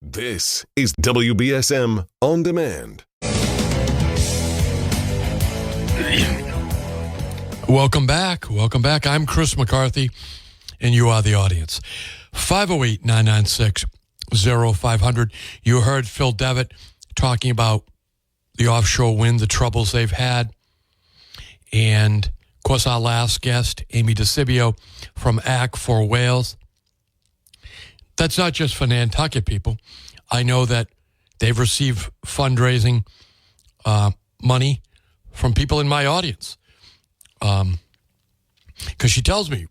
This is WBSM On Demand. Welcome back. Welcome back. I'm Chris McCarthy, and you are the audience. 508-996-0500. You heard Phil Devitt talking about the offshore wind, the troubles they've had. And, of course, our last guest, Amy DeCibio from ACT for Wales. That's not just for Nantucket people. I know that they've received fundraising money from people in my audience. Because she tells me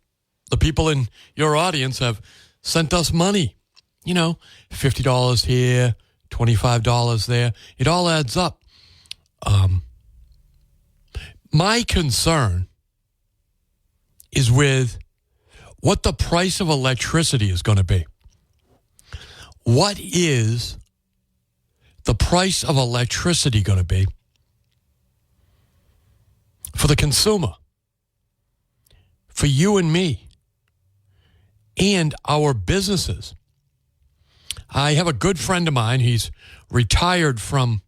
the people in your audience have sent us money. You know, $50 here, $25 there. It all adds up. My concern is with what the price of electricity is going to be. What is the price of electricity going to be for the consumer, for you and me, and our businesses? I have a good friend of mine. He's retired from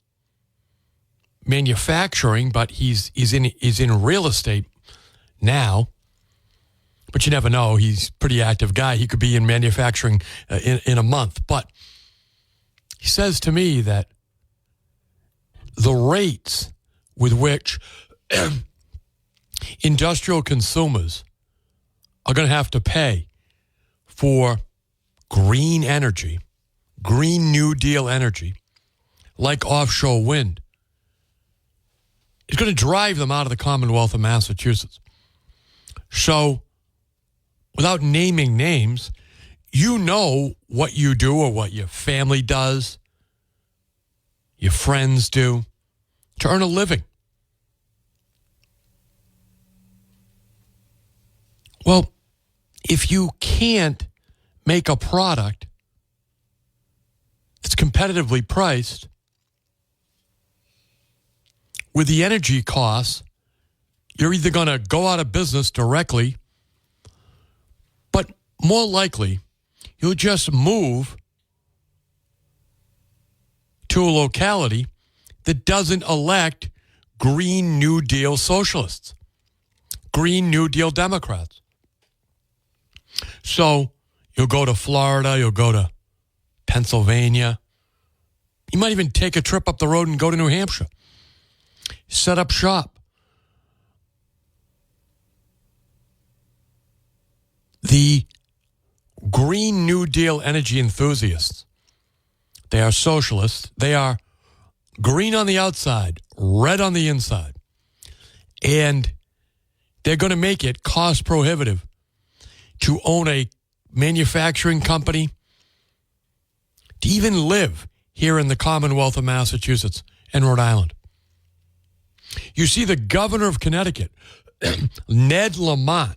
manufacturing, but he's in real estate now. But you never know. He's a pretty active guy. He could be in manufacturing in a month. But he says to me that the rates with which industrial consumers are going to have to pay for green energy, Green New Deal energy, like offshore wind, is going to drive them out of the Commonwealth of Massachusetts. So, without naming names, you know what you do or what your family does, your friends do, to earn a living. Well, if you can't make a product that's competitively priced with the energy costs, you're either going to go out of business directly, but more likely, you'll just move to a locality that doesn't elect Green New Deal socialists, Green New Deal Democrats. So you'll go to Florida, you'll go to Pennsylvania. You might even take a trip up the road and go to New Hampshire. Set up shop. The Green New Deal energy enthusiasts, they are socialists. They are green on the outside, red on the inside. And they're going to make it cost prohibitive to own a manufacturing company, to even live here in the Commonwealth of Massachusetts and Rhode Island. You see, the governor of Connecticut, Ned Lamont,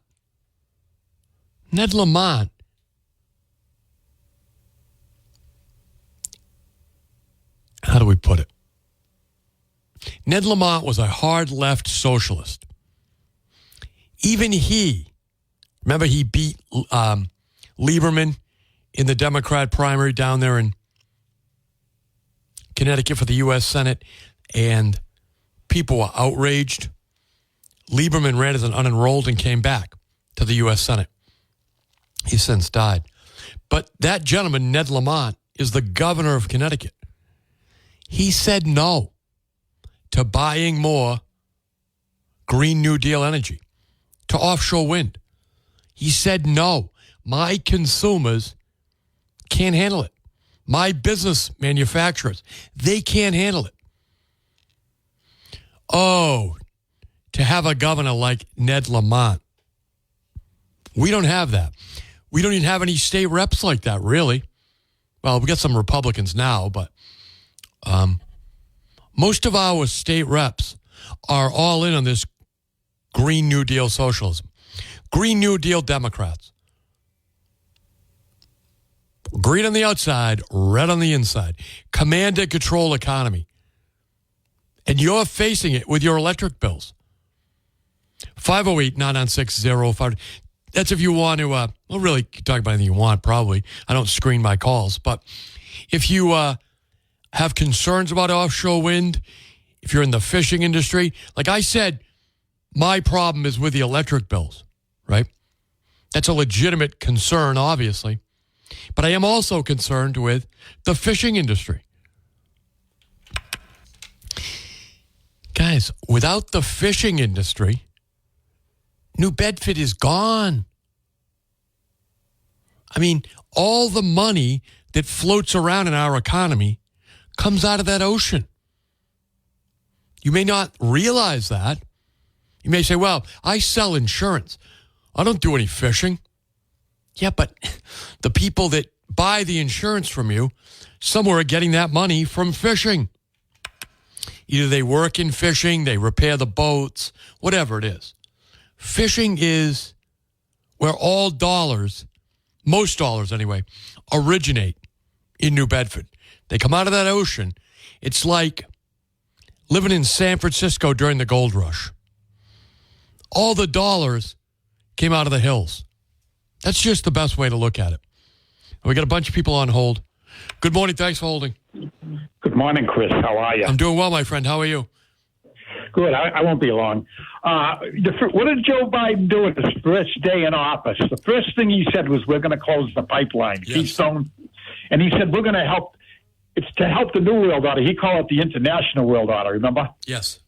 how do we put it? Ned Lamont was a hard left socialist. Even he, remember he beat Lieberman in the Democrat primary down there in Connecticut for the U.S. Senate, and people were outraged. Lieberman ran as an unenrolled and came back to the U.S. Senate. He's since died. But that gentleman, Ned Lamont, is the governor of Connecticut. He said no to buying more Green New Deal energy, to offshore wind. He said no. My consumers can't handle it. My business manufacturers, they can't handle it. Oh, to have a governor like Ned Lamont. We don't have that. We don't even have any state reps like that, really. Well, we got some Republicans now, but most of our state reps are all in on this Green New Deal socialism. Green New Deal Democrats. Green on the outside, red on the inside. Command and control economy. And you're facing it with your electric bills. 508-996-0500. That's if you want to, well, really, talk about anything you want, probably. I don't screen my calls. But if you have concerns about offshore wind, if you're in the fishing industry, like I said, my problem is with the electric bills, right? That's a legitimate concern, obviously. But I am also concerned with the fishing industry. Guys, without the fishing industry, New Bedford is gone. I mean, all the money that floats around in our economy comes out of that ocean. You may not realize that. You may say, well, I sell insurance. I don't do any fishing. Yeah, but the people that buy the insurance from you, somewhere are getting that money from fishing. Either they work in fishing, they repair the boats, whatever it is. Fishing is where all dollars, most dollars anyway, originate in New Bedford. They come out of that ocean. It's like living in San Francisco during the gold rush. All the dollars came out of the hills. That's just the best way to look at it. We got a bunch of people on hold. Good morning. Thanks for holding. Good morning, Chris. How are you? I'm doing well, my friend. How are you? Good. I won't be long. What did Joe Biden do at his first day in office? The first thing he said was, we're going to close the pipeline, Keystone. And he said, we're going to help. It's to help the New World Order. He called it the International World Order, remember? Yes.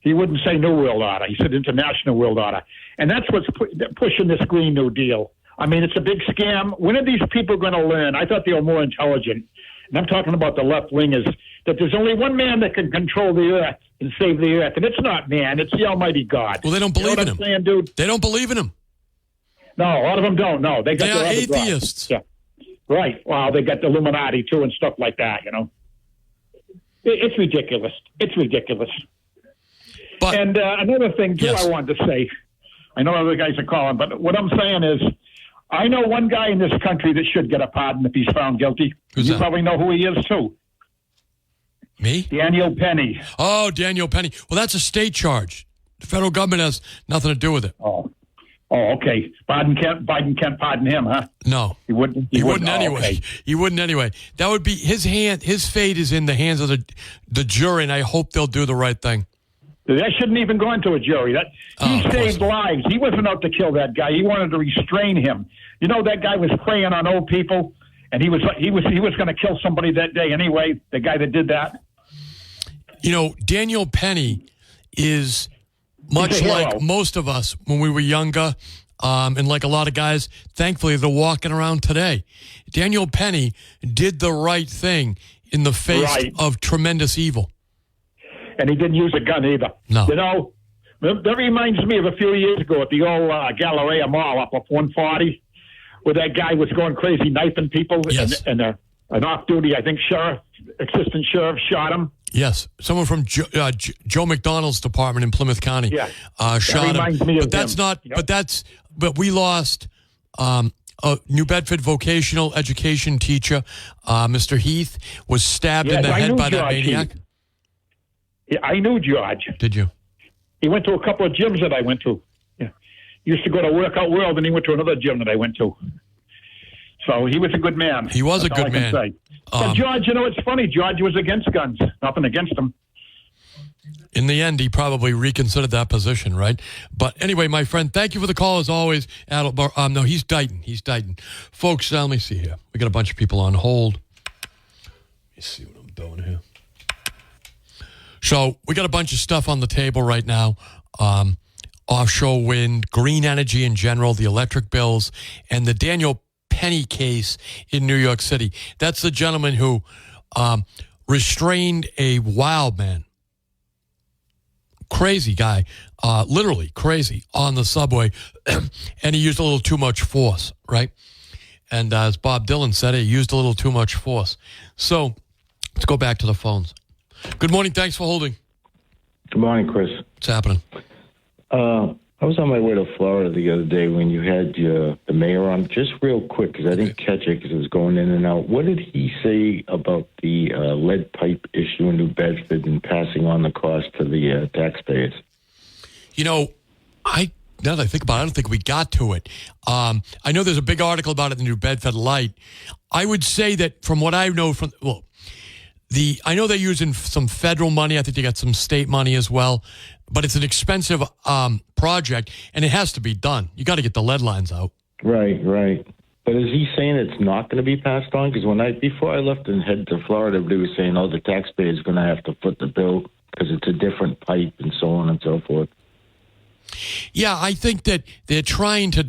He wouldn't say New World Order. He said International World Order. And that's what's pushing this Green New Deal. I mean, it's a big scam. When are these people going to learn? I thought they were more intelligent. And I'm talking about the left-wingers, that there's only one man that can control the earth and save the earth. And it's not man. It's the Almighty God. Well, they don't believe in him. Saying, dude? They don't believe in him. No, a lot of them don't. No, they are atheists. Yeah. Right. Well, they got the Illuminati, too, and stuff like that, you know. It's ridiculous. It's ridiculous. But, and another thing, too, yes. I wanted to say. I know other guys are calling, but what I'm saying is, I know one guy in this country that should get a pardon if he's found guilty. Who's you that? Probably know who he is, too. Me? Daniel Penny. Oh, Daniel Penny. Well, that's a state charge. The federal government has nothing to do with it. Oh, okay. Biden can't pardon him, huh? No. He wouldn't? He wouldn't anyway. Okay. He wouldn't anyway. That would be his fate is in the hands of the jury, and I hope they'll do the right thing. That shouldn't even go into a jury. He saved lives. He wasn't out to kill that guy. He wanted to restrain him. You know, that guy was preying on old people, and he was going to kill somebody that day anyway. The guy that did that. You know, Daniel Penny is much like most of us when we were younger, and like a lot of guys, thankfully, they're walking around today. Daniel Penny did the right thing in the face of tremendous evil. And he didn't use a gun either. No. You know, that reminds me of a few years ago at the old Galleria Mall up 140, where that guy was going crazy knifing people. Yes. And an off-duty, I think, assistant sheriff shot him. Yes. Someone from Joe McDonald's department in Plymouth County shot him. But that's him. Not, yep. But we lost a New Bedford vocational education teacher, Mr. Heath, was stabbed in the head by that maniac. Heath. Yeah, I knew George. Did you? He went to a couple of gyms that I went to. Yeah. He used to go to Workout World, and he went to another gym that I went to. So he was a good man. He was a good man. But George, you know, it's funny. George was against guns. Nothing against him. In the end, he probably reconsidered that position, right? But anyway, my friend, thank you for the call as always. No, he's Dighton. He's Dighton. Folks, let me see here. We got a bunch of people on hold. Let me see what I'm doing here. So we got a bunch of stuff on the table right now. Offshore wind, green energy in general, the electric bills, and the Daniel Penny case in New York City. That's the gentleman who restrained a wild man. Crazy guy, literally crazy, on the subway, and he used a little too much force, right? And as Bob Dylan said, he used a little too much force. So let's go back to the phones. Good morning. Thanks for holding. Good morning, Chris. What's happening? I was on my way to Florida the other day when you had the mayor on. Just real quick, because I didn't catch it because it was going in and out. What did he say about the lead pipe issue in New Bedford and passing on the cost to the taxpayers? You know, I now that I think about it, I don't think we got to it. I know there's a big article about it in the New Bedford Light. I would say that from what I know I know they're using some federal money. I think they got some state money as well. But it's an expensive project, and it has to be done. You got to get the lead lines out. Right. But is he saying it's not going to be passed on? Because before I left and headed to Florida, everybody was saying, the taxpayer's going to have to foot the bill because it's a different pipe and so on and so forth. Yeah, I think that they're trying to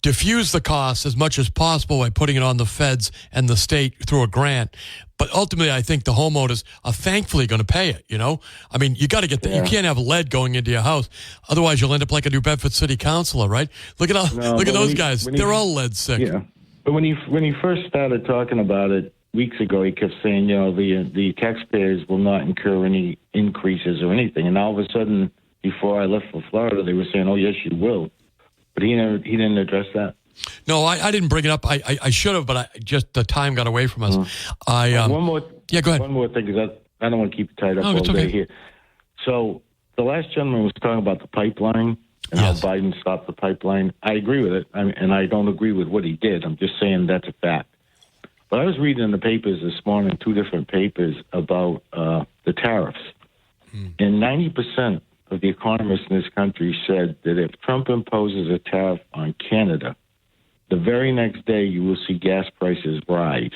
diffuse the costs as much as possible by putting it on the feds and the state through a grant. But ultimately, I think the homeowners are thankfully going to pay it, I mean, you got to get you can't have lead going into your house. Otherwise, you'll end up like a New Bedford city councilor, right? Look at those guys. They're all lead sick. Yeah. But when he first started talking about it weeks ago, he kept saying, the taxpayers will not incur any increases or anything. And all of a sudden, before I left for Florida, they were saying, oh, yes, you will. But he didn't address that. No, I didn't bring it up. I should have, but the time got away from us. One more. Yeah, go ahead. One more thing, because I don't want to keep you tied up all day here. So the last gentleman was talking about the pipeline and how Biden stopped the pipeline. I agree with it, and I don't agree with what he did. I'm just saying that's a fact. But I was reading in the papers this morning, 2 different papers about the tariffs, and 90% of the economists in this country said that if Trump imposes a tariff on Canada, the very next day you will see gas prices rise.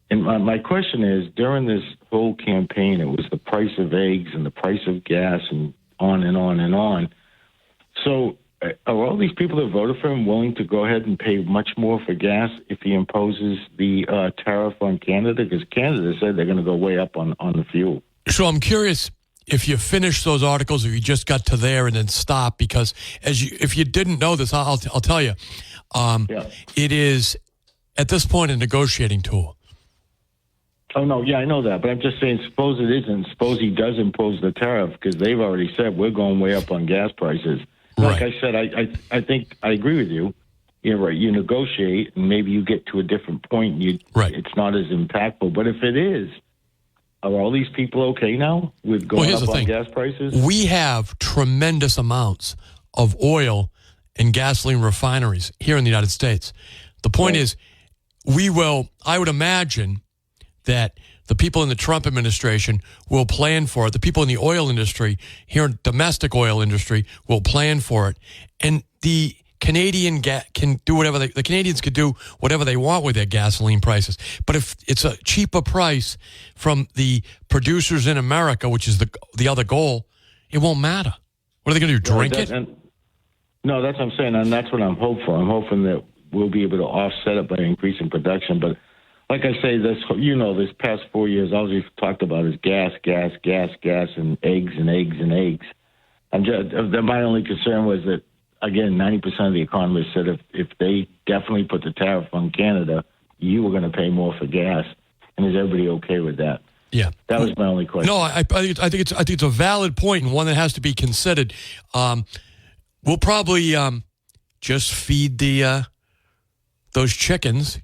And my question is, during this whole campaign, it was the price of eggs and the price of gas and on and on and on. So are all these people that voted for him willing to go ahead and pay much more for gas if he imposes the tariff on Canada? Because Canada said they're going to go way up on the fuel. So I'm curious if you finish those articles, if you just got to there and then stop, because if you didn't know this, I'll tell you, it is at this point a negotiating tool. Oh, no, yeah, I know that. But I'm just saying, suppose it isn't. Suppose he does impose the tariff, because they've already said we're going way up on gas prices. Like I said, I think I agree with you. You're right. You negotiate, and maybe you get to a different point. It's not as impactful. But if it is, are all these people okay now with going up on gas prices? We have tremendous amounts of oil and gasoline refineries here in the United States. The point is, I would imagine that the people in the Trump administration will plan for it. The people in the oil industry, here in domestic oil industry, will plan for it. And the Canadian can do whatever the Canadians could do whatever they want with their gasoline prices. But if it's a cheaper price from the producers in America, which is the other goal, it won't matter. What are they going to do? Drink it? No, that's what I'm saying, and that's what I'm hopeful. I'm hoping that we'll be able to offset it by increasing production. But like I say, this past 4 years, all we've talked about is gas, and eggs and eggs and eggs. My only concern was that, again, 90% of the economists said if they definitely put the tariff on Canada, you were going to pay more for gas. And is everybody okay with that? Yeah, that was my only question. No, I think it's a valid point and one that has to be considered. We'll probably just feed those chickens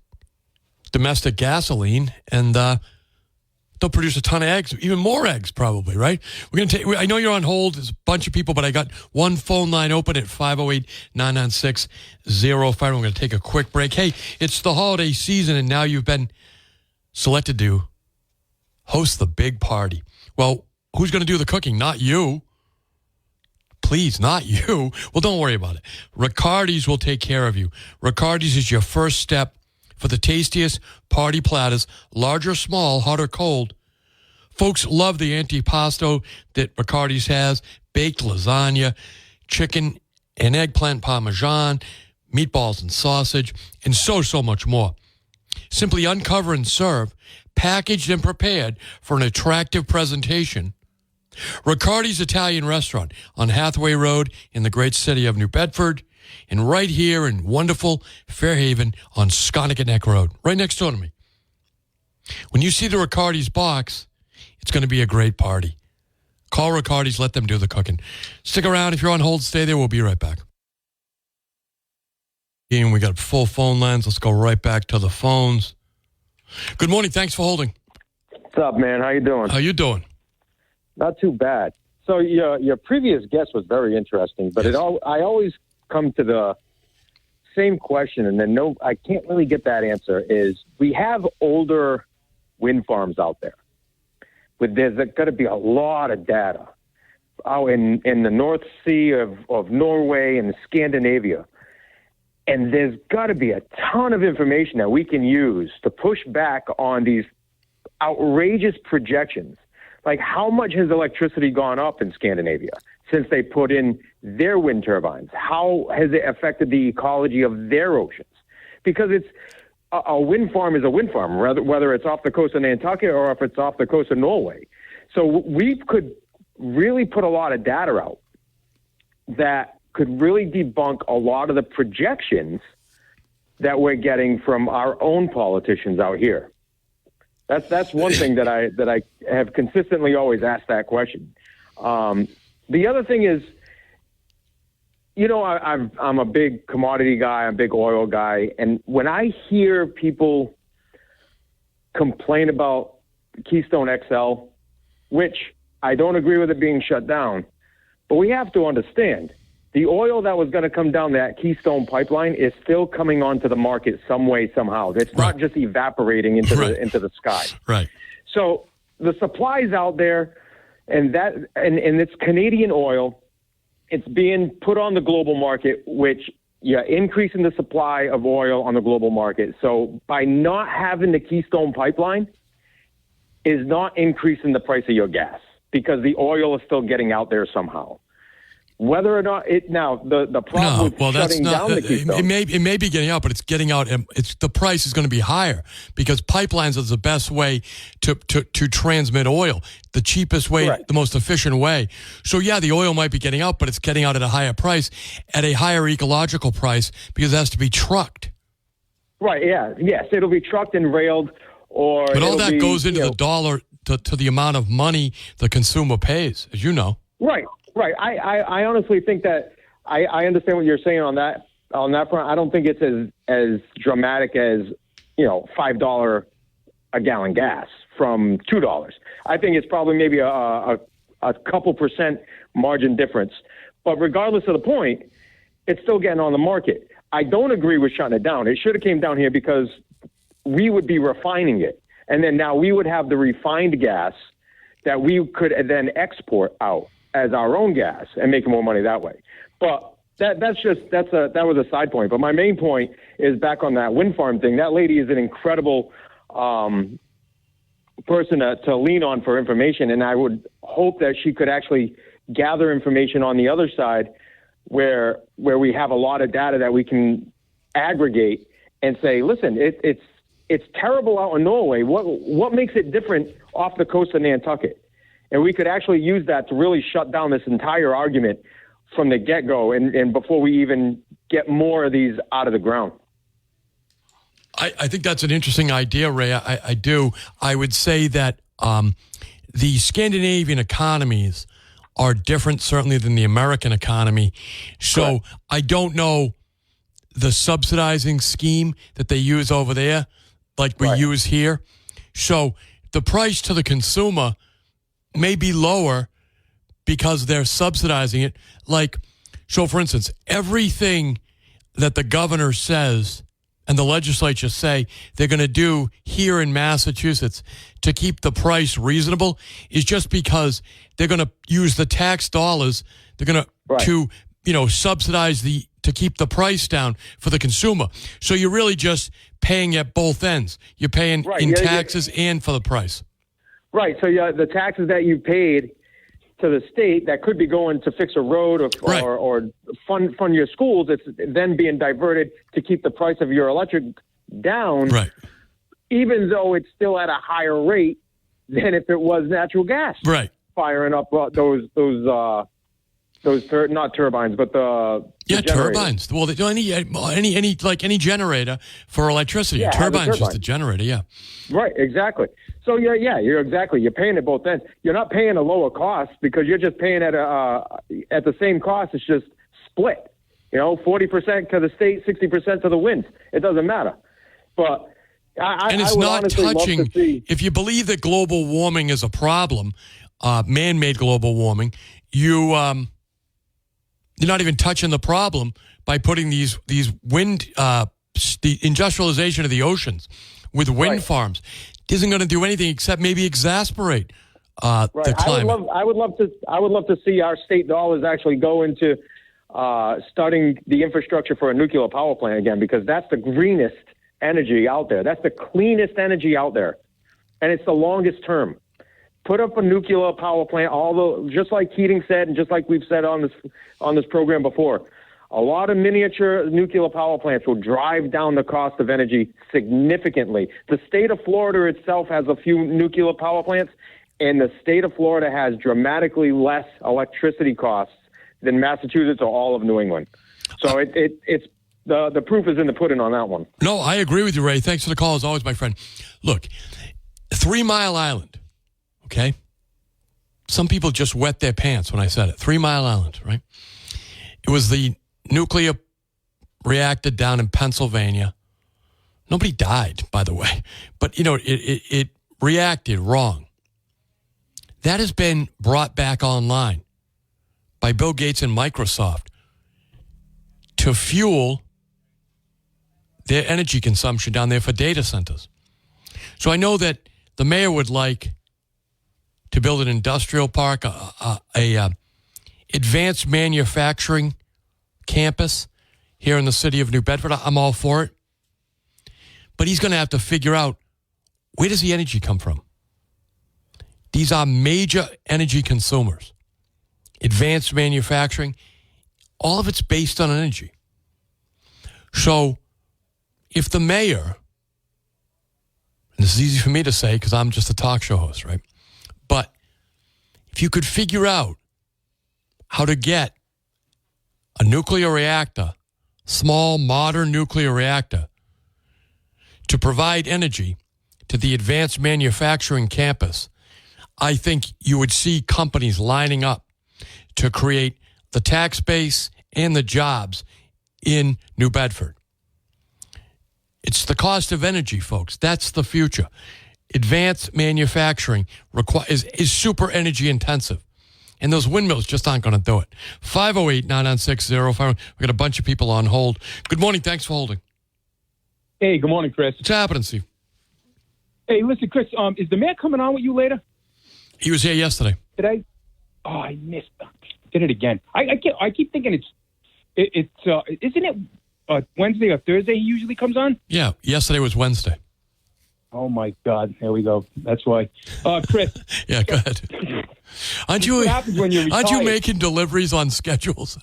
domestic gasoline, and they'll produce a ton of eggs, even more eggs probably, right? We're going to I know you're on hold. There's a bunch of people, but I got one phone line open at 508-996-05. We're going to take a quick break. Hey, it's the holiday season, and now you've been selected to host the big party. Well, who's going to do the cooking? Not you. Please, not you. Well, don't worry about it. Riccardi's will take care of you. Riccardi's is your first step for the tastiest party platters, large or small, hot or cold. Folks love the antipasto that Riccardi's has, baked lasagna, chicken and eggplant parmesan, meatballs and sausage, and so much more. Simply uncover and serve, packaged and prepared for an attractive presentation. Riccardi's Italian Restaurant on Hathaway Road in the great city of New Bedford, and right here in wonderful Fairhaven on Sconneck Neck Road, right next door to me. When you see the Riccardi's box, it's going to be a great party. Call Riccardi's, let them do the cooking. Stick around. If you're on hold, stay there. We'll be right back. And we got full phone lines. Let's go right back to the phones. Good morning. Thanks for holding. What's up, man? How you doing? How you doing? Not too bad. So your previous guest was very interesting, but I always come to the same question, and then I can't really get that answer. Is we have older wind farms out there, but there's got to be a lot of data out in the North Sea of Norway and Scandinavia. And there's got to be a ton of information that we can use to push back on these outrageous projections. Like, how much has electricity gone up in Scandinavia since they put in their wind turbines? How has it affected the ecology of their oceans? Because it's a wind farm is a wind farm, whether it's off the coast of Nantucket or if it's off the coast of Norway. So we could really put a lot of data out that could really debunk a lot of the projections that we're getting from our own politicians out here. That's one thing that I have consistently always asked that question. The other thing is, I'm a big commodity guy, I'm a big oil guy, and when I hear people complain about Keystone XL, which I don't agree with it being shut down, but we have to understand the oil that was going to come down that Keystone pipeline is still coming onto the market some way, somehow. It's not just evaporating into the sky. Right. So the supply's out there, and it's Canadian oil. It's being put on the global market, which you're increasing the supply of oil on the global market. So by not having the Keystone pipeline is not increasing the price of your gas because the oil is still getting out there somehow. Whether or not the problem with shutting down the Keystone. It may be getting out, but it's getting out. And the price is going to be higher because pipelines is the best way to transmit oil, the cheapest way, the most efficient way. So the oil might be getting out, but it's getting out at a higher price, at a higher ecological price because it has to be trucked. Right. Yeah. Yes, it'll be trucked and railed, but all that goes into the dollar to the amount of money the consumer pays, as you know. Right. Right. I honestly think that I understand what you're saying on that front. I don't think it's as dramatic as, $5 a gallon gas from $2. I think it's probably maybe a couple percent margin difference. But regardless of the point, it's still getting on the market. I don't agree with shutting it down. It should have came down here because we would be refining it. And then now we would have the refined gas that we could then export out as our own gas and make more money that way. But that was a side point. But my main point is back on that wind farm thing. That lady is an incredible person to lean on for information, and I would hope that she could actually gather information on the other side where we have a lot of data that we can aggregate and say, listen, it's terrible out in Norway. What makes it different off the coast of Nantucket? And we could actually use that to really shut down this entire argument from the get-go and before we even get more of these out of the ground. I think that's an interesting idea, Ray. I do. I would say that the Scandinavian economies are different, certainly, than the American economy. So I don't know the subsidizing scheme that they use over there like we use here. So the price to the consumer may be lower because they're subsidizing it. So for instance, everything that the governor says and the legislature say they're going to do here in Massachusetts to keep the price reasonable is just because they're going to use the tax dollars. They're going to subsidize to keep the price down for the consumer. So you're really just paying at both ends. You're paying in taxes and for the price. Right. So the taxes that you paid to the state that could be going to fix a road or fund your schools, it's then being diverted to keep the price of your electric down, even though it's still at a higher rate than if it was natural gas. Right. Firing up those not turbines, but the turbines. Well, any generator for electricity. A turbine is just a generator. Right, exactly. So you're paying at both ends. You're not paying a lower cost because you're just paying at the same cost. It's just split. 40% to the state, 60% to the winds. It doesn't matter. But it's not touching. If you believe that global warming is a problem, man-made global warming, you're not even touching the problem by putting these wind, the industrialization of the oceans with wind farms isn't going to do anything except maybe exasperate the climate. I would love to see our state dollars actually go into starting the infrastructure for a nuclear power plant again, because that's the greenest energy out there. That's the cleanest energy out there, and it's the longest term. Put up a nuclear power plant, just like Keating said, and just like we've said on this program before. A lot of miniature nuclear power plants will drive down the cost of energy significantly. The state of Florida itself has a few nuclear power plants, and the state of Florida has dramatically less electricity costs than Massachusetts or all of New England. So it's the proof is in the pudding on that one. No, I agree with you, Ray. Thanks for the call as always, my friend. Look, 3 Mile Island, okay? Some people just wet their pants when I said it. 3 Mile Island, right? It was the nuclear reactor down in Pennsylvania. Nobody died, by the way. But, it reacted wrong. That has been brought back online by Bill Gates and Microsoft to fuel their energy consumption down there for data centers. So I know that the mayor would like to build an industrial park, a advanced manufacturing campus here in the city of New Bedford. I'm all for it. But he's going to have to figure out, where does the energy come from? These are major energy consumers. Advanced manufacturing, all of it's based on energy. So if the mayor, and this is easy for me to say because I'm just a talk show host, right? But if you could figure out how to get a nuclear reactor, small, modern nuclear reactor, to provide energy to the advanced manufacturing campus, I think you would see companies lining up to create the tax base and the jobs in New Bedford. It's the cost of energy, folks. That's the future. Advanced manufacturing is super energy intensive. And those windmills just aren't going to do it. 508-996-05. We've got a bunch of people on hold. Good morning. Thanks for holding. Hey, good morning, Chris. What's happening, Steve? Hey, listen, Chris, is the mayor coming on with you later? He was here yesterday. Today? Oh, I missed it. Did it again. I keep thinking it's isn't it Wednesday or Thursday he usually comes on? Yeah, yesterday was Wednesday. Oh, my God. There we go. That's why. Chris. Yeah, go ahead. Aren't you making deliveries on schedules?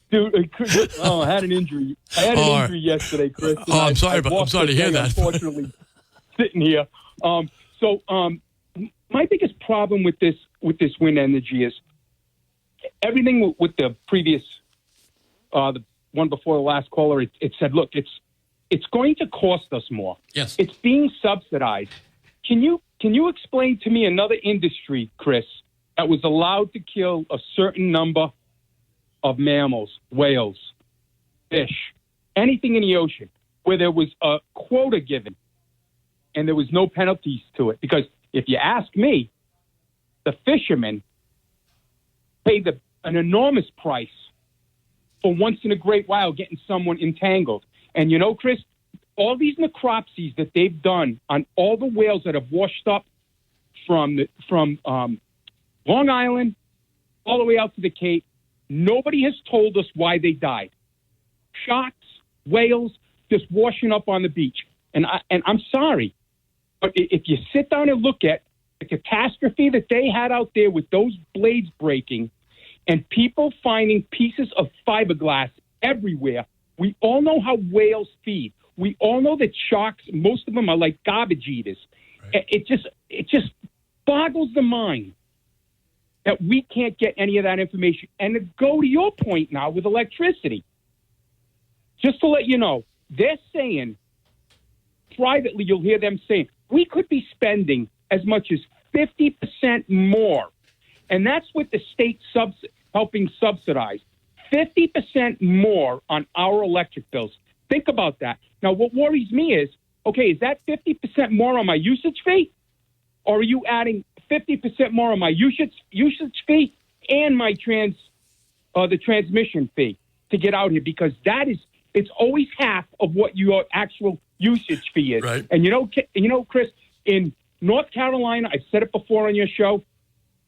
Dude, Chris, I had an injury. I had an injury yesterday, Chris. I'm sorry to hear that. Unfortunately, sitting here. So my biggest problem with this wind energy is everything with the previous, the one before the last caller. It said, look, it's going to cost us more. Yes, it's being subsidized. Can you explain to me another industry, Chris, that was allowed to kill a certain number of mammals, whales, fish, anything in the ocean, where there was a quota given and there was no penalties to it? Because if you ask me, the fishermen paid an enormous price for once in a great while getting someone entangled. And Chris, all these necropsies that they've done on all the whales that have washed up from Long Island all the way out to the Cape, nobody has told us why they died. Sharks, whales, just washing up on the beach. And I'm sorry, but if you sit down and look at the catastrophe that they had out there with those blades breaking and people finding pieces of fiberglass everywhere, we all know how whales feed. We all know that sharks, most of them are like garbage eaters. Right. It just boggles the mind that we can't get any of that information. And to go to your point now with electricity, just to let you know, they're saying, privately you'll hear them saying, we could be spending as much as 50% more. And that's what the state's helping subsidize. 50% more on our electric bills. Think about that. Now, what worries me is, okay, is that 50% more on my usage fee? Or are you adding 50% more on my usage fee and my the transmission fee to get out here, because it's always half of what your actual usage fee is. Right. And you know, Chris, in North Carolina, I've said it before on your show,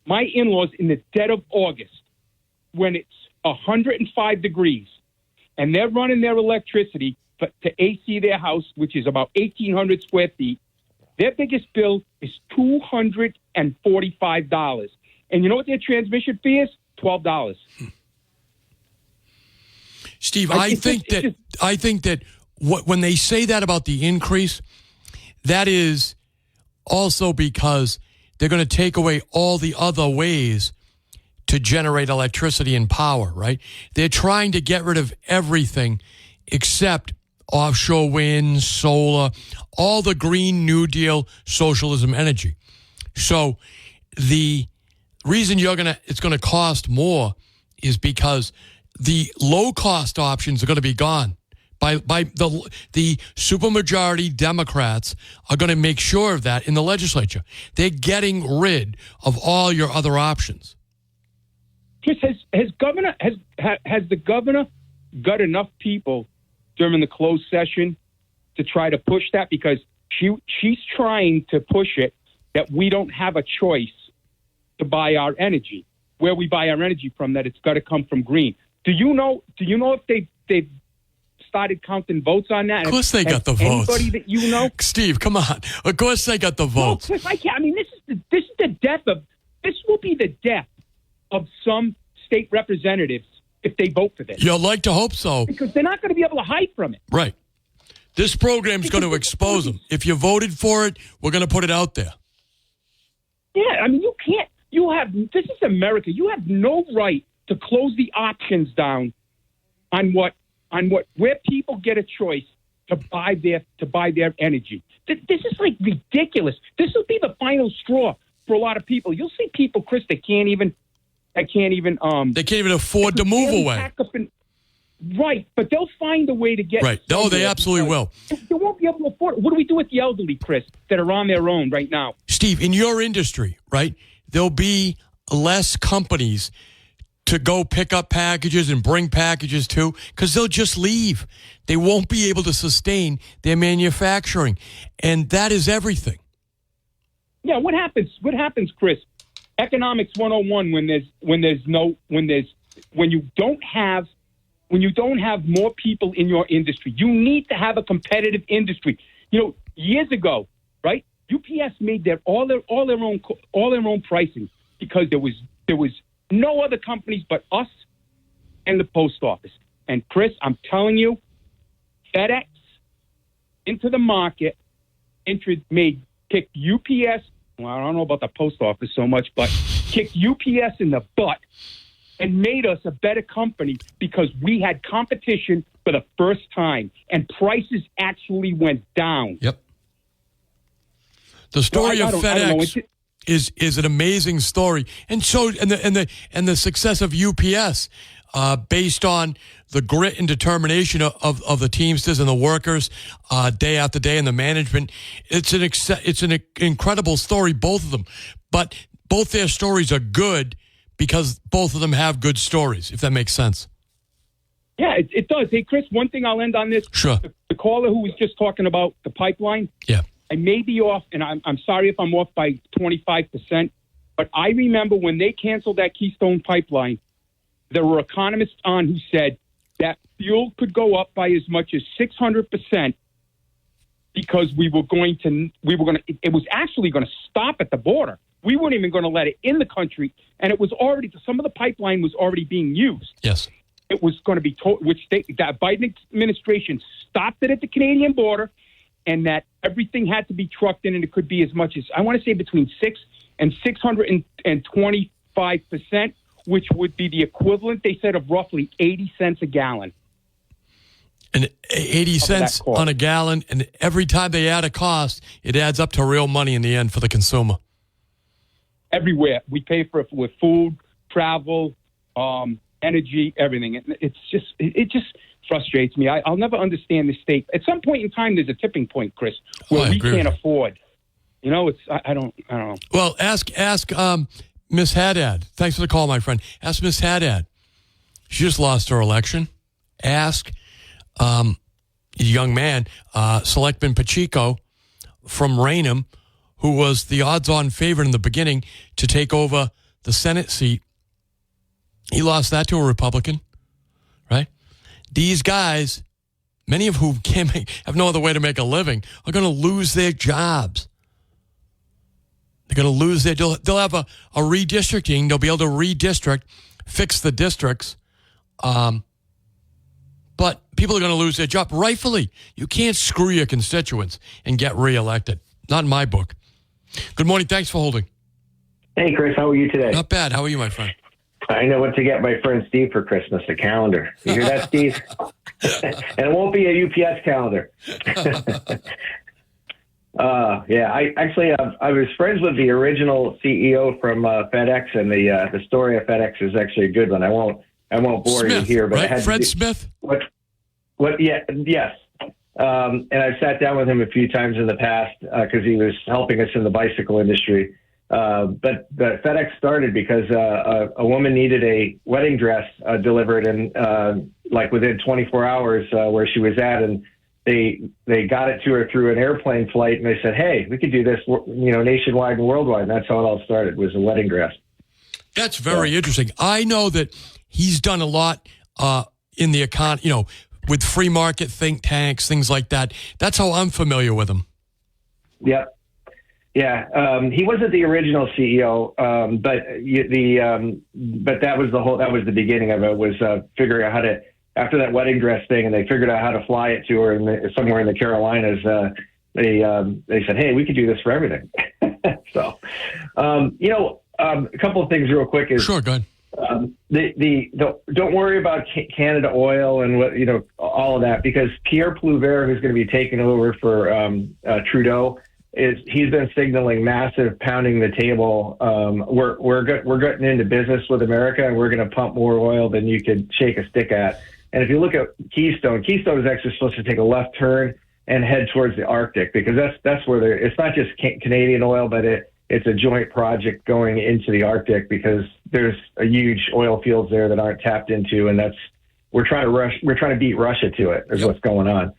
my in-laws in the dead of August, when it's 105 degrees, and they're running their electricity to AC their house, which is about 1,800 square feet, their biggest bill is $245. And you know what their transmission fee is? $12. Steve, I think that when they say that about the increase, that is also because they're going to take away all the other ways to generate electricity and power, right? They're trying to get rid of everything except offshore wind, solar, all the Green New Deal socialism energy. So the reason it's going to cost more is because the low-cost options are going to be gone. By the supermajority Democrats are going to make sure of that in the legislature. They're getting rid of all your other options. Chris, has the governor got enough people during the closed session to try to push that? Because she's trying to push it that we don't have a choice to buy our energy. Where we buy our energy from, that it's got to come from green. Do you know if they've started counting votes on that? Of course they got the votes. Anybody that you know? Steve, come on. Of course they got the votes. No, Chris, I can't. I mean, this will be the death of some state representatives if they vote for this. You'd like to hope so. Because they're not going to be able to hide from it. Right. This program's going to expose them. If you voted for it, we're going to put it out there. Yeah, I mean, you can't. This is America. You have no right to close the options down on where people get a choice to buy their energy. This is like ridiculous. This will be the final straw for a lot of people. You'll see people, Chris, they can't even afford to move away. Right, but they'll find a way to get right. No, they absolutely will. They won't be able to afford it. What do we do with the elderly, Chris, that are on their own right now? Steve, in your industry, right, there'll be less companies to go pick up packages and bring packages to, because they'll just leave. They won't be able to sustain their manufacturing, and that is everything. Yeah, what happens, Chris? Economics 101 when you don't have more people in your industry. You need to have a competitive industry. You know, years ago, right? UPS made all their own pricing because there was no other companies but us and the post office. And Chris, I'm telling you, FedEx into the market kicked UPS. Well, I don't know about the post office so much, but kicked UPS in the butt and made us a better company because we had competition for the first time and prices actually went down. Yep. The story of FedEx is an amazing story, and the success of UPS based on the grit and determination of the Teamsters and the workers day after day, and the management. It's an incredible story, both of them, but both their stories are good because both of them have good stories, if that makes sense. Yeah, it does. Hey, Chris, one thing I'll end on this. Sure. The caller who was just talking about the pipeline. Yeah. I may be off, and I'm sorry if I'm off by 25%, but I remember when they canceled that Keystone pipeline, there were economists on who said that fuel could go up by as much as 600% because it was actually going to stop at the border. We weren't even going to let it in the country, and it was already, some of the pipeline was already being used. Yes. It was going to be that Biden administration stopped it at the Canadian border, and that everything had to be trucked in, and it could be as much as, I want to say, between 6 and 625%, which would be the equivalent, they said, of roughly 80 cents a gallon. And 80 cents on a gallon, and every time they add a cost, it adds up to real money in the end for the consumer. Everywhere. We pay for it with food, travel, energy, everything. It just frustrates me. I'll never understand the state. At some point in time, there's a tipping point, Chris, where we can't afford. You know, I don't know. Well, ask Miss Haddad. Thanks for the call, my friend. Ask Miss Haddad. She just lost her election. Ask a young man, Selectman Pacheco from Raynham, who was the odds-on favorite in the beginning to take over the Senate seat. He lost that to a Republican, right? These guys, many of whom have no other way to make a living, are going to lose their jobs. They're going to lose they'll have a redistricting. They'll be able to redistrict, fix the districts. But people are going to lose their job. Rightfully, you can't screw your constituents and get reelected. Not in my book. Good morning. Thanks for holding. Hey, Chris. How are you today? Not bad. How are you, my friend? I know what to get my friend Steve for Christmas, a calendar. You hear that, Steve? And it won't be a UPS calendar. Yeah, I was friends with the original CEO from FedEx, and the story of FedEx is actually a good one. I won't bore Smith, you here, but right? I had Fred Smith. What? Yeah, yes. And I've sat down with him a few times in the past because he was helping us in the bicycle industry. But the FedEx started because a woman needed a wedding dress delivered, and like within 24 hours where she was at, and they got it to her through an airplane flight, and they said, "Hey, we could do this, nationwide and worldwide." And that's how it all started, was a wedding dress. That's very interesting. I know that he's done a lot in the economy, with free market think tanks, things like that. That's how I'm familiar with him. Yep. Yeah, he wasn't the original CEO, but that was the beginning of it, was figuring out how to, after that wedding dress thing, and they figured out how to fly it to her somewhere in the Carolinas. They said, "Hey, we could do this for everything." So, a couple of things real quick is sure, go ahead. Don't worry about Canada Oil and what all of that, because Pierre Plouvert, who's going to be taking over for Trudeau, he's been signaling massive pounding the table. We're getting into business with America, and we're going to pump more oil than you could shake a stick at. And if you look at Keystone is actually supposed to take a left turn and head towards the Arctic, because that's where it's not just Canadian oil, but it's a joint project going into the Arctic, because there's a huge oil fields there that aren't tapped into, and we're trying to beat Russia to it, is what's going on.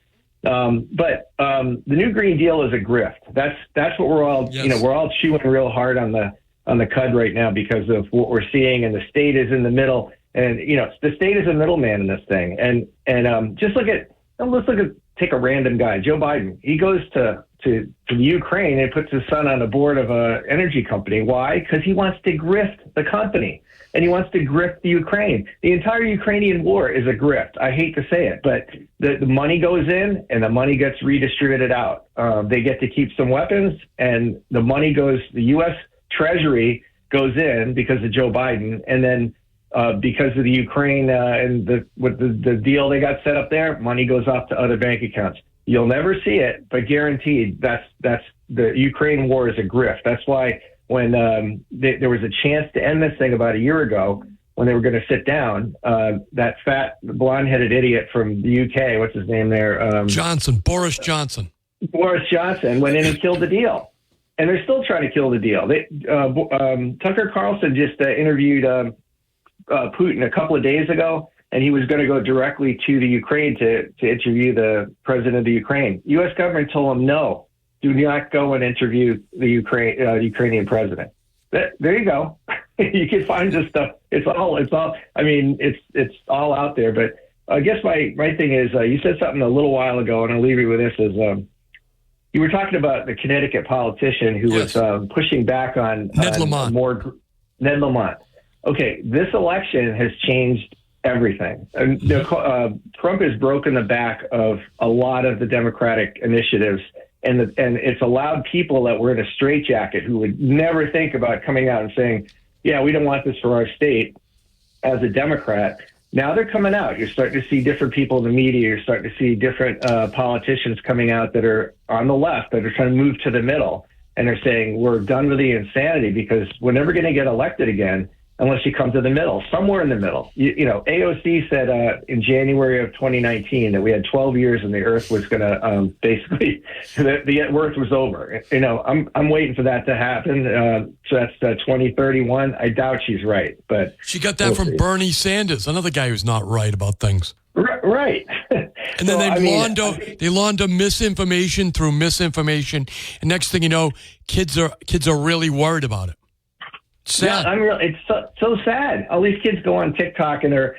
But the new Green Deal is a grift. That's what we're all, we're all chewing real hard on the cud right now because of what we're seeing, and the state is in the middle, and the state is a middleman in this thing. And take a random guy, Joe Biden. He goes to Ukraine and puts his son on the board of a energy company. Why? Because he wants to grift the company, and he wants to grift the Ukraine. The entire Ukrainian war is a grift. I hate to say it, but the money goes in and the money gets redistributed out. They get to keep some weapons, and the money goes, the U.S. Treasury goes in because of Joe Biden, and then because of the Ukraine and the deal they got set up there, money goes off to other bank accounts. You'll never see it, but guaranteed that's the Ukraine war is a grift. That's why when there was a chance to end this thing about a year ago, when they were going to sit down, that fat blonde-headed idiot from the UK, what's his name there? Boris Johnson. Boris Johnson went in and killed the deal. And they're still trying to kill the deal. Tucker Carlson just interviewed Putin a couple of days ago, and he was going to go directly to the Ukraine to interview the president of the Ukraine. U.S. government told him, no, do not go and interview the Ukrainian president. There you go. You can find this stuff. It's all. I mean, it's all out there. But I guess my thing is, you said something a little while ago, and I'll leave you with this: is you were talking about the Connecticut politician who was pushing back on Ned Lamont. Ned Lamont. Okay, this election has changed everything. Trump has broken the back of a lot of the Democratic initiatives, and it's allowed people that were in a straitjacket who would never think about coming out and saying, yeah, we don't want this for our state as a Democrat. Now they're coming out. You're starting to see different people in the media. You're starting to see different politicians coming out that are on the left, that are trying to move to the middle. And they're saying, we're done with the insanity because we're never going to get elected again. unless you come to the middle, somewhere in the middle. AOC said in January of 2019 that we had 12 years and the Earth was going to basically, the Earth was over. I'm waiting for that to happen. So that's 2031. I doubt she's right, but she got that from Bernie Sanders, another guy who's not right about things. Right. And then they launder misinformation through misinformation, and next thing you know, kids are really worried about it. Sad. Yeah, it's so sad. All these kids go on TikTok and they're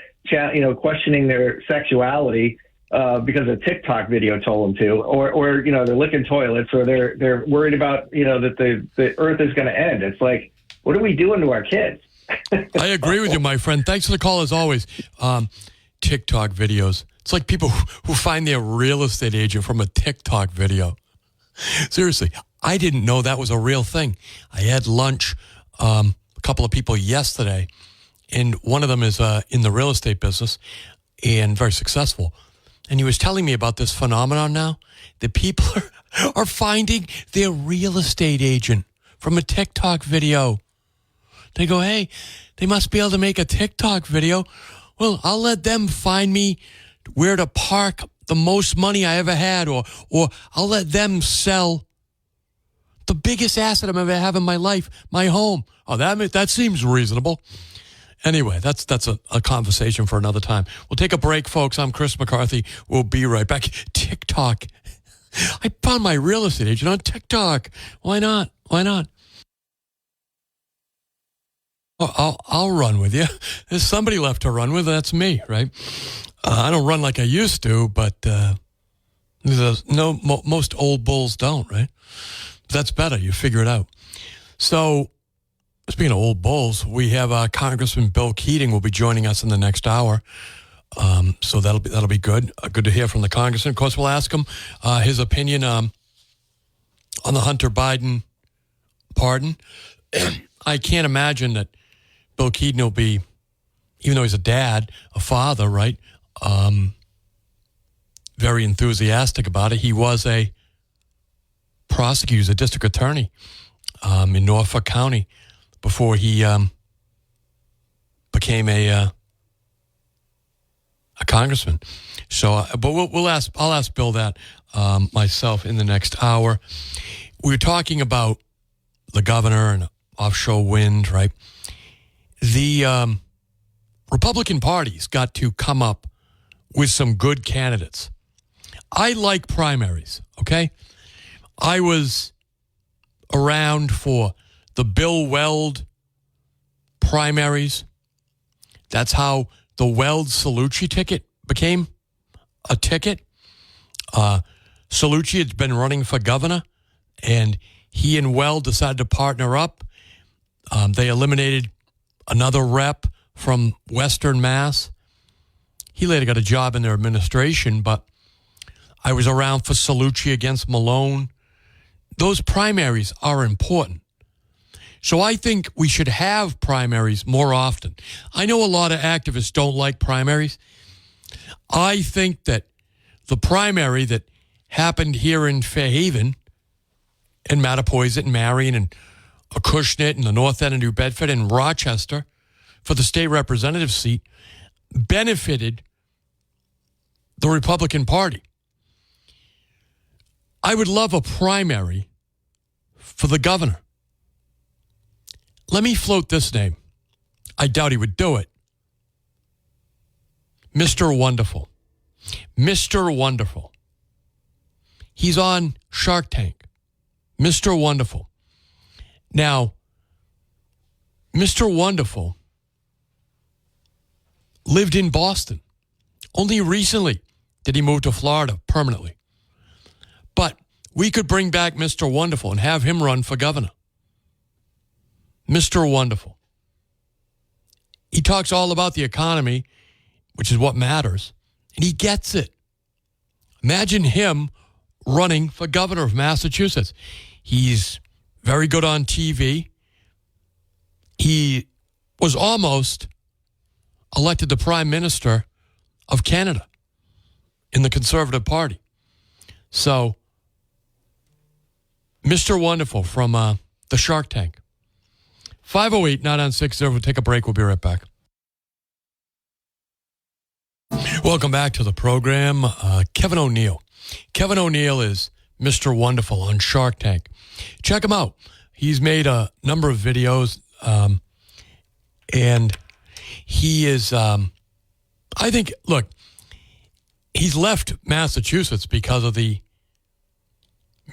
questioning their sexuality because a TikTok video told them to, or they're licking toilets, or they're worried about that the Earth is going to end. It's like, what are we doing to our kids? I agree with you, my friend. Thanks for the call as always. TikTok videos. It's like people who find their real estate agent from a TikTok video. Seriously, I didn't know that was a real thing. I had lunch a couple of people yesterday, and one of them is in the real estate business and very successful. And he was telling me about this phenomenon now that people are finding their real estate agent from a TikTok video. They go, hey, they must be able to make a TikTok video. Well, I'll let them find me where to park the most money I ever had, or I'll let them sell the biggest asset I'm ever have in my life, my home. Oh, that seems reasonable. Anyway, that's a conversation for another time. We'll take a break, folks. I'm Chris McCarthy. We'll be right back. TikTok. I found my real estate agent on TikTok. Why not? I'll run with you. There's somebody left to run with. That's me, right? I don't run like I used to, but most old bulls don't, right? That's better. You figure it out. So, speaking of old bulls, we have Congressman Bill Keating will be joining us in the next hour. So that'll be good. Good to hear from the congressman. Of course, we'll ask him his opinion on the Hunter Biden pardon. I can't imagine that Bill Keating will be, even though he's a father, right? Very enthusiastic about it. He was a prosecutor, a district attorney in Norfolk County before he became a congressman. So, but I'll ask Bill that myself in the next hour. We were talking about the governor and offshore wind, right? The Republican Party's got to come up with some good candidates. I like primaries, okay? I was around for the Bill Weld primaries. That's how the Weld-Cellucci ticket became a ticket. Cellucci had been running for governor, and he and Weld decided to partner up. They eliminated another rep from Western Mass. He later got a job in their administration, but I was around for Cellucci against Malone. Those primaries are important. So I think we should have primaries more often. I know a lot of activists don't like primaries. I think that the primary that happened here in Fairhaven and Mattapoisett and Marion and Acushnet and the North End of New Bedford and Rochester for the state representative seat benefited the Republican Party. I would love a primary for the governor. Let me float this name. I doubt he would do it. Mr. Wonderful. Mr. Wonderful. He's on Shark Tank. Mr. Wonderful. Now, Mr. Wonderful lived in Boston. Only recently did he move to Florida permanently. But we could bring back Mr. Wonderful and have him run for governor. Mr. Wonderful. He talks all about the economy, which is what matters, and he gets it. Imagine him running for governor of Massachusetts. He's very good on TV. He was almost elected the prime minister of Canada in the Conservative Party. So, Mr. Wonderful from the Shark Tank. 508-960. We'll take a break. We'll be right back. Welcome back to the program. Kevin O'Neill. Kevin O'Neill is Mr. Wonderful on Shark Tank. Check him out. He's made a number of videos, and he is, I think, look, he's left Massachusetts because of the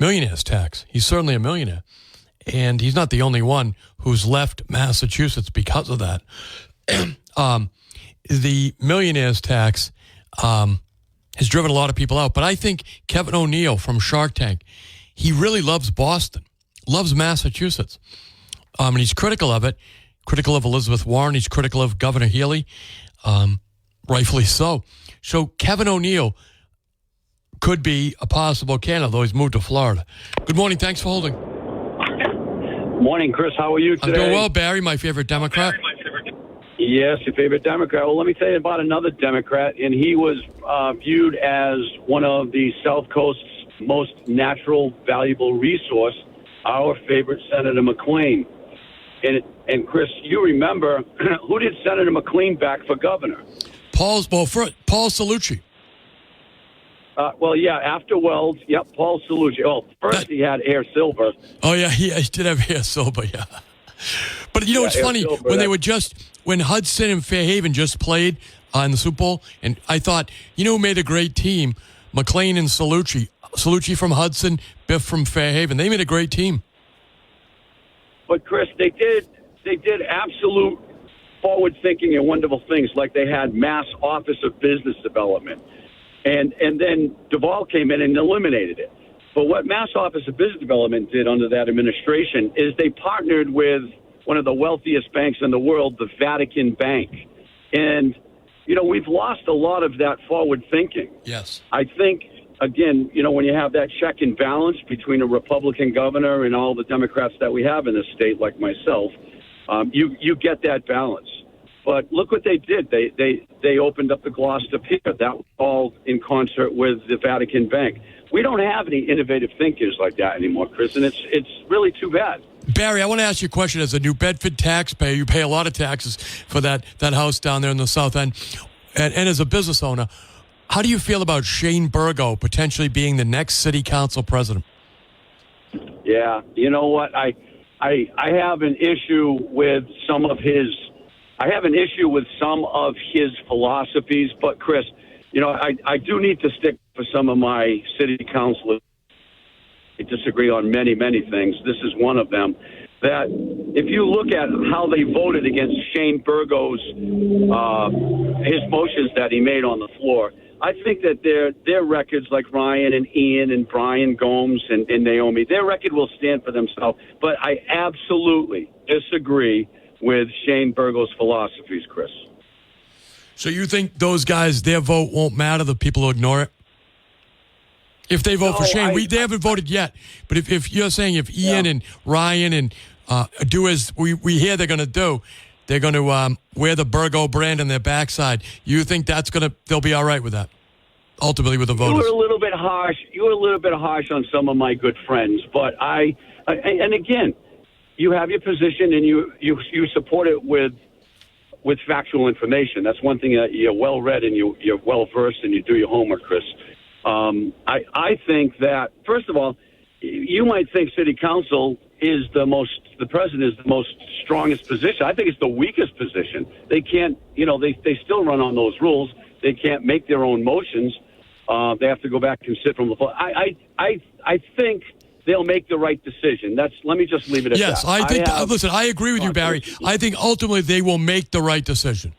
millionaire's tax. He's certainly a millionaire, and he's not the only one who's left Massachusetts because of that. The millionaire's tax has driven a lot of people out, but I think Kevin O'Neill from Shark Tank, he really loves Boston, loves Massachusetts, and he's critical of it, critical of Elizabeth Warren. He's critical of Governor Healy, rightfully so. So Kevin O'Neill could be a possible candidate, though he's moved to Florida. Good morning. Thanks for holding. Morning, Chris. How are you today? I'm doing well, Barry, my favorite Democrat. Yes, your favorite Democrat. Well, let me tell you about another Democrat, and he was viewed as one of the South Coast's most natural, valuable resource, our favorite Senator McLean. And Chris, you remember, who did Senator McLean back for governor? Paul Cellucci. Well, yeah, after Wells, yep, Paul Cellucci. Oh, first he had Air Silver. Oh, yeah, he did have Air Silver, yeah. But, you know, it's funny, when Hudson and Fairhaven just played in the Super Bowl, and I thought, you know who made a great team? McLean and Cellucci. Cellucci from Hudson, Biff from Fairhaven. They made a great team. But, Chris, they did absolute forward-thinking and wonderful things, like they had Mass Office of Business Development. And then Duvall came in and eliminated it. But what Mass Office of Business Development did under that administration is they partnered with one of the wealthiest banks in the world, the Vatican Bank. And, you know, we've lost a lot of that forward thinking. Yes. I think, again, you know, when you have that check and balance between a Republican governor and all the Democrats that we have in this state, like myself, you get that balance. But look what they did. They opened up the Gloucester Pier. That was all in concert with the Vatican Bank. We don't have any innovative thinkers like that anymore, Chris, and it's really too bad. Barry, I want to ask you a question. As a New Bedford taxpayer, you pay a lot of taxes for that house down there in the South End. And as a business owner, how do you feel about Shane Burgo potentially being the next city council president? Yeah, you know what? I have an issue with some of his philosophies, but Chris, you know, I do need to stick for some of my city councilors. I disagree on many, many things. This is one of them. That if you look at how they voted against Shane Burgo's his motions that he made on the floor, I think that their records, like Ryan and Ian and Brian Gomes and Naomi, their record will stand for themselves. But I absolutely disagree with Shane Burgo's philosophies, Chris. So you think those guys, their vote won't matter, the people who ignore it? If they vote for Shane, they haven't voted yet. But if you're saying if Ian and Ryan and do as we hear they're going to do, they're going to wear the Burgo brand on their backside, you think they'll be all right with that, ultimately with the voters? You were a little bit harsh on some of my good friends. But and again, you have your position and you support it with factual information. That's one thing that you're well read and you're well versed and you do your homework, Chris. I think that, first of all, you might think city council the president is the most strongest position. I think it's the weakest position. They can't, they still run on those rules. They can't make their own motions. They have to go back and sit from the floor. I think they'll make the right decision. Let me just leave it at that. Yes, listen, I agree with you, Barry. I think ultimately they will make the right decision.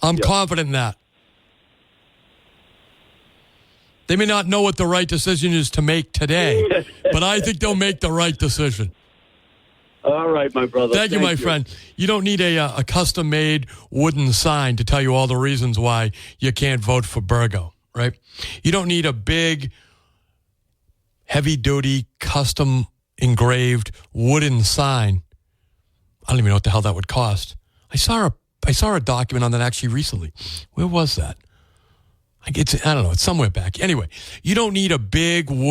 I'm confident in that. They may not know what the right decision is to make today, but I think they'll make the right decision. All right, my brother. Thank you, my friend. You don't need a custom-made wooden sign to tell you all the reasons why you can't vote for Burgo, right? You don't need a big, heavy-duty, custom-engraved wooden sign. I don't even know what the hell that would cost. I saw a document on that actually recently. Where was that? I don't know. It's somewhere back. Anyway, you don't need a big wood.